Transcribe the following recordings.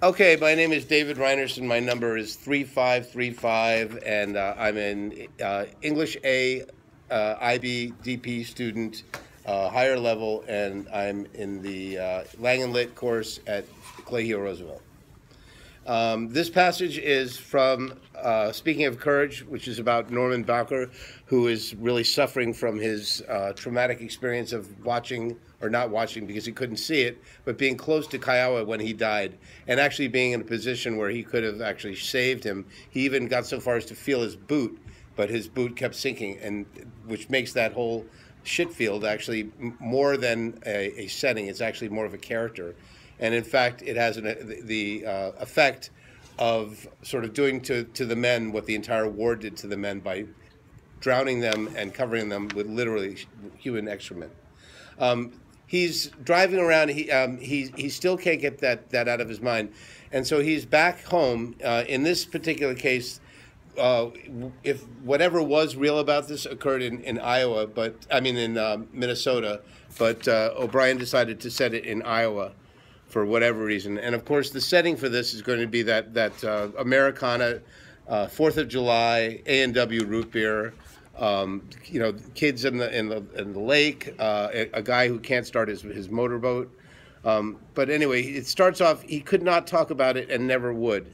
Okay, my name is DRynerson. My number is 3535, and I'm an English A, IB, DP student, higher level, and I'm in the Lang & Lit course at Clay Roosevelt. This passage is from Speaking of Courage, which is about Norman Bowker, who is really suffering from his traumatic experience of watching, or not watching because he couldn't see it, but being close to Kiowa when he died, and actually being in a position where he could have actually saved him. He even got so far as to feel his boot, but his boot kept sinking, and which makes that whole shit field actually more than a setting. It's actually more of a character. And in fact, it has the effect of sort of doing to the men what the entire war did to the men by drowning them and covering them with literally human excrement. He's driving around. He still can't get that out of his mind, and so he's back home. In this particular case, if whatever was real about this occurred in Iowa, but I mean in Minnesota, but O'Brien decided to set it in Iowa for whatever reason. And of course, the setting for this is going to be that Americana, 4th of July, A&W root beer, kids in the lake, a guy who can't start his motorboat. But anyway, it starts off, he could not talk about it and never would.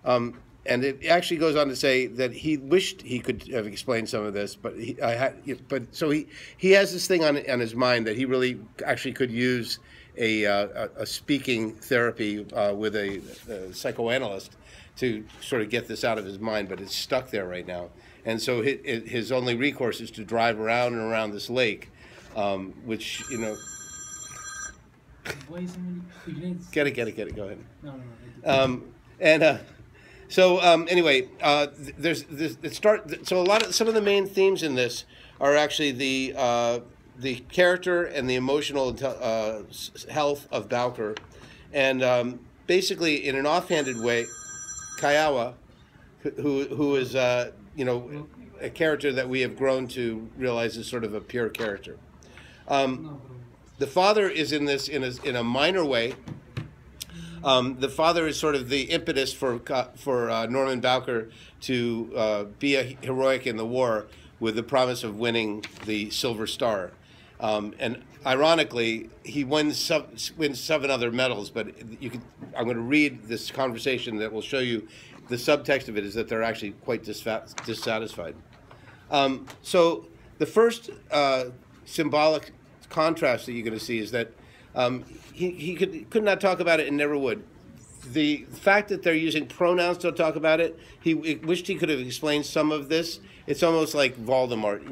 And it actually goes on to say that he wished he could have explained some of this, but he has this thing on his mind that he really actually could use a speaking therapy with a psychoanalyst to sort of get this out of his mind, but it's stuck there right now. And so his only recourse is to drive around and around this lake, which, you know... Get it, go ahead. No. So anyway, some of the main themes in this are actually the character and the emotional health of Bowker, and basically in an offhanded way, Kiowa, who is a character that we have grown to realize is sort of a pure character. The father is in this in a minor way. The father is sort of the impetus for Norman Bowker to be a heroic in the war with the promise of winning the Silver Star. And ironically, he wins 7 other medals, but I'm going to read this conversation that will show you the subtext of it is that they're actually quite dissatisfied. So the first symbolic contrast that you're going to see is that he could not talk about it and never would. The fact that they're using pronouns to talk about it, he wished he could have explained some of this. It's almost like Voldemort,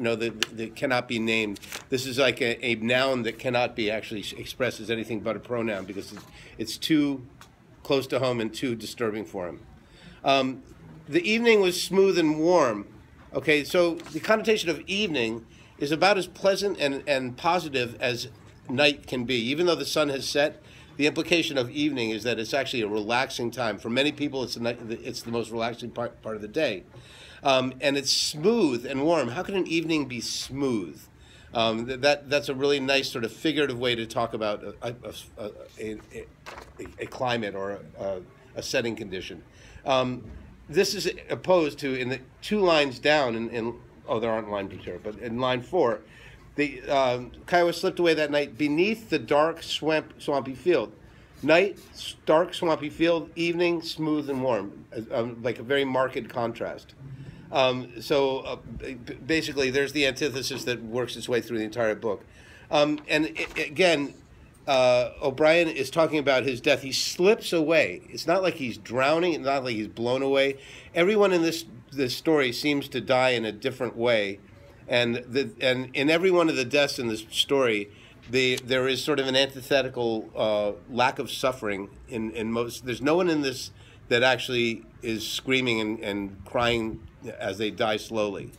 that cannot be named. This is like a noun that cannot be actually expressed as anything but a pronoun because it's too close to home and too disturbing for him. The evening was smooth and warm. Okay, so the connotation of evening is about as pleasant and positive as night can be. Even though the sun has set, the implication of evening is that it's actually a relaxing time. For many people, it's the most relaxing part of the day. And it's smooth and warm. How can an evening be smooth? That's a really nice sort of figurative way to talk about a climate or a setting condition. This is opposed to in the 2 lines down oh, there aren't line here, but in line 4, the Kiowa slipped away that night beneath the dark swampy field. Night, dark swampy field, evening, smooth and warm, like a very marked contrast. Basically, there's the antithesis that works its way through the entire book. Again, O'Brien is talking about his death. He slips away. It's not like he's drowning. It's not like he's blown away. Everyone in this story seems to die in a different way. And in every one of the deaths in this story, there is sort of an antithetical lack of suffering in most. There's no one in this that actually is screaming and crying as they die slowly.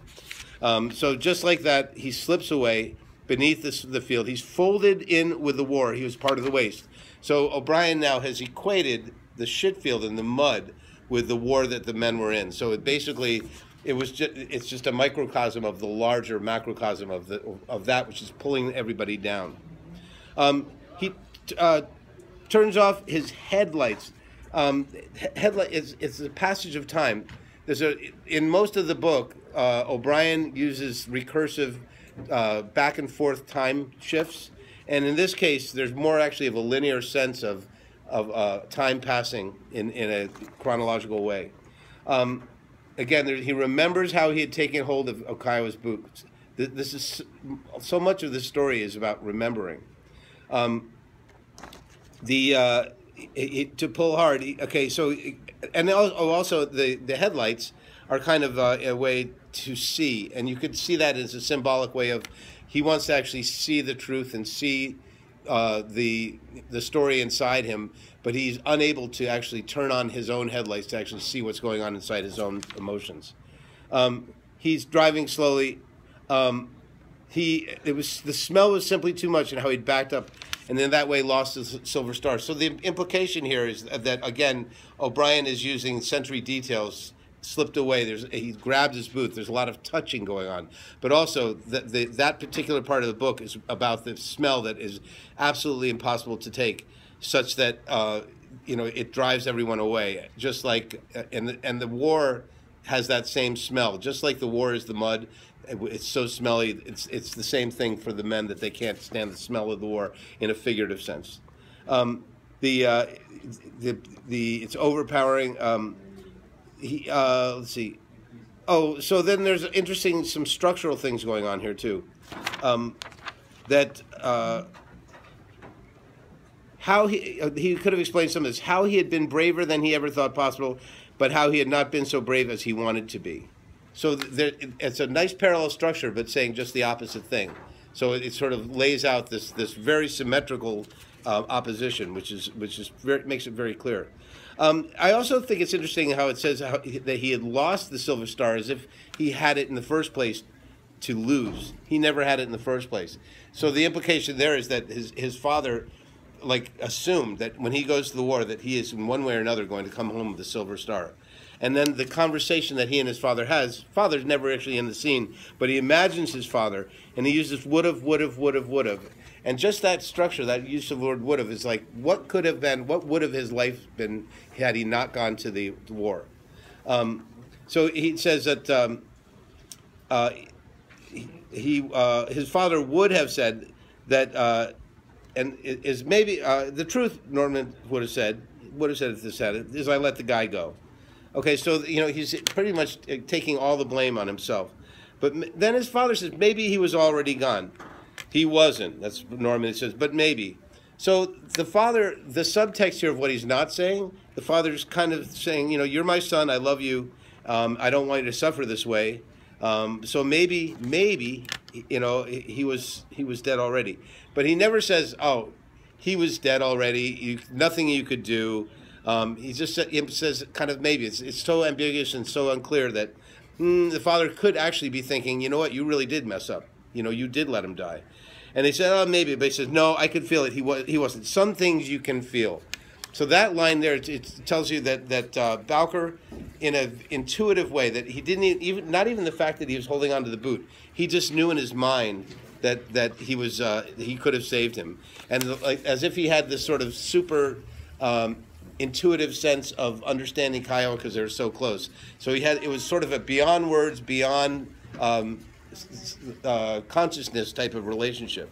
So just like that, he slips away beneath the field. He's folded in with the war. He was part of the waste. So O'Brien now has equated the shit field and the mud with the war that the men were in. So it's just a microcosm of the larger macrocosm of that which is pulling everybody down. He turns off his headlights. Headlight it's a passage of time. In most of the book, O'Brien uses recursive back and forth time shifts, and in this case, there's more actually of a linear sense of time passing in a chronological way. Again, he remembers how he had taken hold of Okawa's boots. This is so much of the story is about remembering. To pull hard. Okay, so and also the headlights are kind of a way to see, and you could see that as a symbolic way of he wants to actually see the truth and see the story inside him, but he's unable to actually turn on his own headlights to actually see what's going on inside his own emotions. He's driving slowly. The smell was simply too much, and how he'd backed up, and then that way lost his silver star. So the implication here is that, again, O'Brien is using sensory details slipped away. He grabbed his boot. There's a lot of touching going on. But also, that particular part of the book is about the smell that is absolutely impossible to take, such that it drives everyone away. Just like, and the war has that same smell. Just like the war is the mud. It's so smelly. It's the same thing for the men, that they can't stand the smell of the war in a figurative sense. It's overpowering. Let's see. Oh, so then there's some structural things going on here too. How he could have explained some of this. How he had been braver than he ever thought possible, but how he had not been so brave as he wanted to be. So it's a nice parallel structure, but saying just the opposite thing. So it sort of lays out this very symmetrical opposition, which makes it very clear. I also think it's interesting how it says that he had lost the silver star as if he had it in the first place to lose. He never had it in the first place. So the implication there is that his father, assumed that when he goes to the war that he is in one way or another going to come home with the silver star. And then the conversation that he and his father has, father's never actually in the scene, but he imagines his father, and he uses would've. And just that structure, that use of the word would've, is like, what could have been, what would have his life been had he not gone to the war? So he says that his father would have said that, and is maybe, the truth Norman would have said if this had it, is I let the guy go. Okay, so, he's pretty much taking all the blame on himself. But then his father says, maybe he was already gone. He wasn't. That's what Norman says, but maybe. So the subtext here of what he's not saying, the father's kind of saying, you're my son, I love you, I don't want you to suffer this way. So maybe, he was dead already. But he never says, oh, he was dead already, nothing you could do. He just says kind of maybe. It's so ambiguous and so unclear that the father could actually be thinking, you know what, you really did mess up. You did let him die. And they said, oh, maybe. But he says, no, I could feel it. He wasn't. Some things you can feel. So that line there, it tells you that Bowker, in an intuitive way, that he didn't even, not even the fact that he was holding onto the boot, he just knew in his mind that he could have saved him. And as if he had this sort of super intuitive sense of understanding Kyle because they're so close. So it was sort of a beyond words, beyond consciousness type of relationship.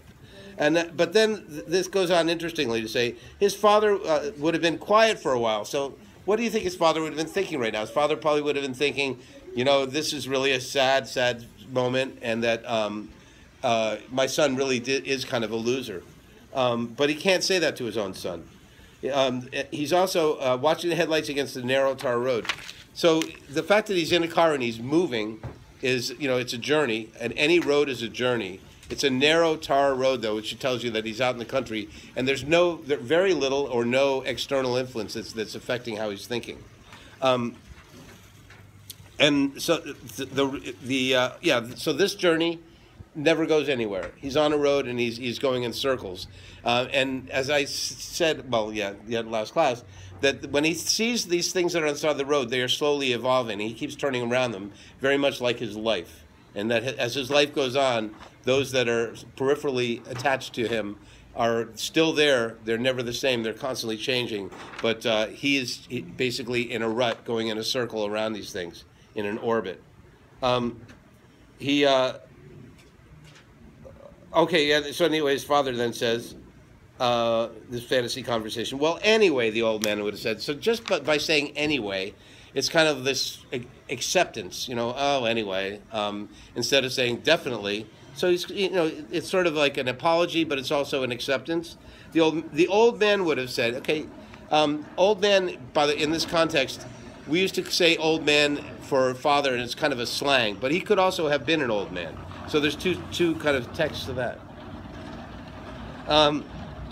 But then this goes on interestingly to say his father would have been quiet for a while. So what do you think his father would have been thinking right now? His father probably would have been thinking, this is really a sad, sad moment, and that my son really is kind of a loser. But he can't say that to his own son. He's also watching the headlights against the narrow tar road. So the fact that he's in a car and he's moving is, it's a journey, and any road is a journey. It's a narrow tar road, though, which tells you that he's out in the country, and there's very little or no external influence that's affecting how he's thinking. And so so this journey never goes anywhere. He's on a road and he's going in circles. And as I said, last class, that when he sees these things that are on the side of the road, they are slowly evolving. He keeps turning around them, very much like his life. And that as his life goes on, those that are peripherally attached to him are still there. They're never the same. They're constantly changing. But he is basically in a rut, going in a circle around these things, in an orbit. Okay, yeah, so anyway, his father then says, this fantasy conversation, well, anyway, the old man would have said. So just by saying anyway, it's kind of this acceptance, you know, oh, anyway, instead of saying definitely. So he's, you know, it's sort of like an apology, but it's also an acceptance. The old man would have said, okay, old man, in this context, we used to say old man for father, and it's kind of a slang, but he could also have been an old man. So there's two kind of texts to that.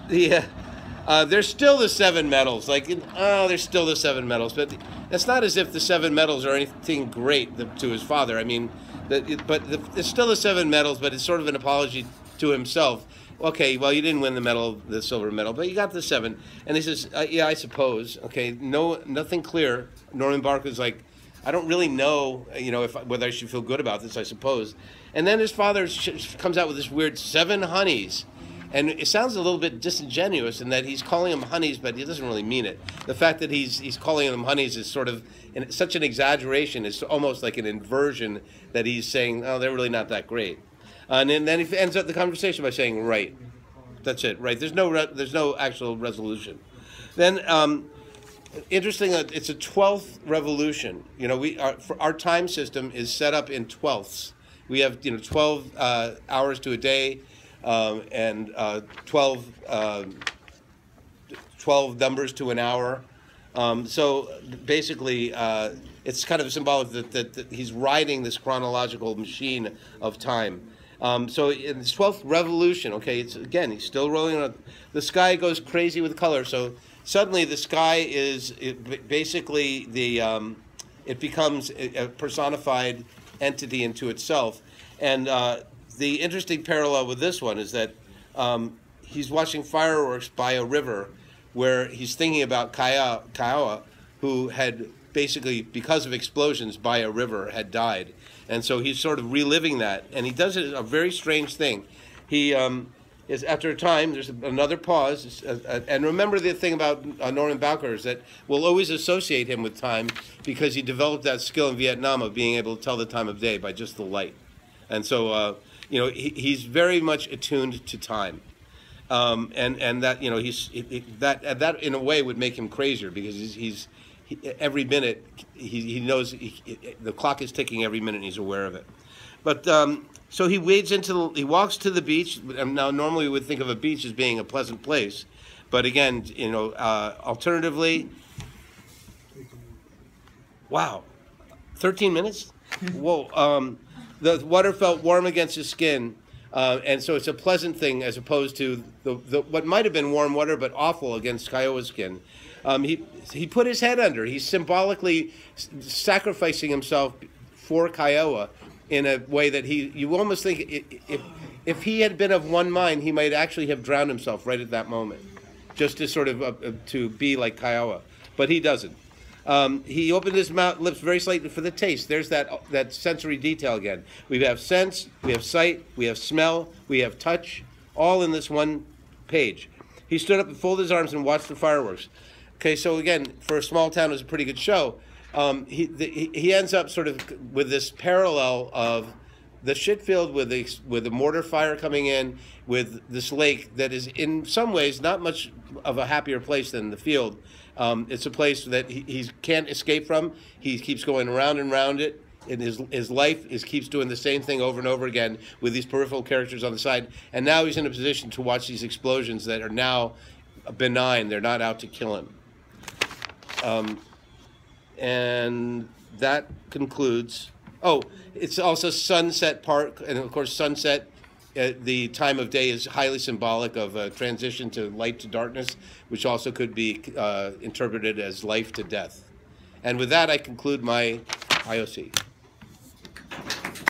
There's still the 7 metals, like, there's still the 7 metals, but it's not as if the 7 metals are anything great to his father. I mean, it's still the 7 metals, but it's sort of an apology to himself. Okay, well, you didn't win the medal, the silver medal, but you got the 7. And he says, yeah, I suppose. Okay, nothing clear. Norman Barker's like, I don't really know, you know, whether I should feel good about this, I suppose. And then his father comes out with this weird 7 honeys. And it sounds a little bit disingenuous in that he's calling them honeys, but he doesn't really mean it. The fact that he's calling them honeys is sort of such an exaggeration. It's almost like an inversion that he's saying, oh, they're really not that great. And then he ends up the conversation by saying, right. That's it, right. There's no actual resolution. Then, interesting, it's a 12th revolution. You know, our time system is set up in 12ths. We have, you know, 12 hours to a day. And 12 numbers to an hour. So basically, it's kind of symbolic that he's riding this chronological machine of time. So in this 12th revolution, okay, he's still rolling on. The sky goes crazy with color. So suddenly the sky is basically it becomes a personified entity into itself. And the interesting parallel with this one is that he's watching fireworks by a river where he's thinking about Kiowa, who had basically, because of explosions by a river, had died. And so he's sort of reliving that. And he does a very strange thing. He is, after a time, there's another pause. And remember the thing about Norman Barker is that we'll always associate him with time because he developed that skill in Vietnam of being able to tell the time of day by just the light. And so, you know, he's very much attuned to time, and that, you know, that in a way would make him crazier because he's every minute he knows the clock is ticking every minute and he's aware of it. But so he walks to the beach. And now normally we would think of a beach as being a pleasant place, but again, you know, alternatively, wow, 13 minutes, whoa. The water felt warm against his skin, and so it's a pleasant thing as opposed to what might have been warm water but awful against Kiowa's skin. He put his head under. He's symbolically sacrificing himself for Kiowa in a way that you almost think if he had been of one mind, he might actually have drowned himself right at that moment, just to sort of to be like Kiowa, but he doesn't. He opened his lips very slightly for the taste. There's that sensory detail again. We have sense, we have sight, we have smell, we have touch, all in this one page. He stood up and folded his arms and watched the fireworks. Okay, so again, for a small town, it was a pretty good show. He ends up sort of with this parallel of the shit field with the mortar fire coming in, with this lake that is in some ways not much of a happier place than the field. It's a place that he can't escape from. He keeps going around and around it. In his life keeps doing the same thing over and over again with these peripheral characters on the side. And now he's in a position to watch these explosions that are now benign. They're not out to kill him. And that concludes. Oh, it's also Sunset Park. And, of course, sunset, the time of day is highly symbolic of a transition to light to darkness, which also could be interpreted as life to death. And with that, I conclude my IOC.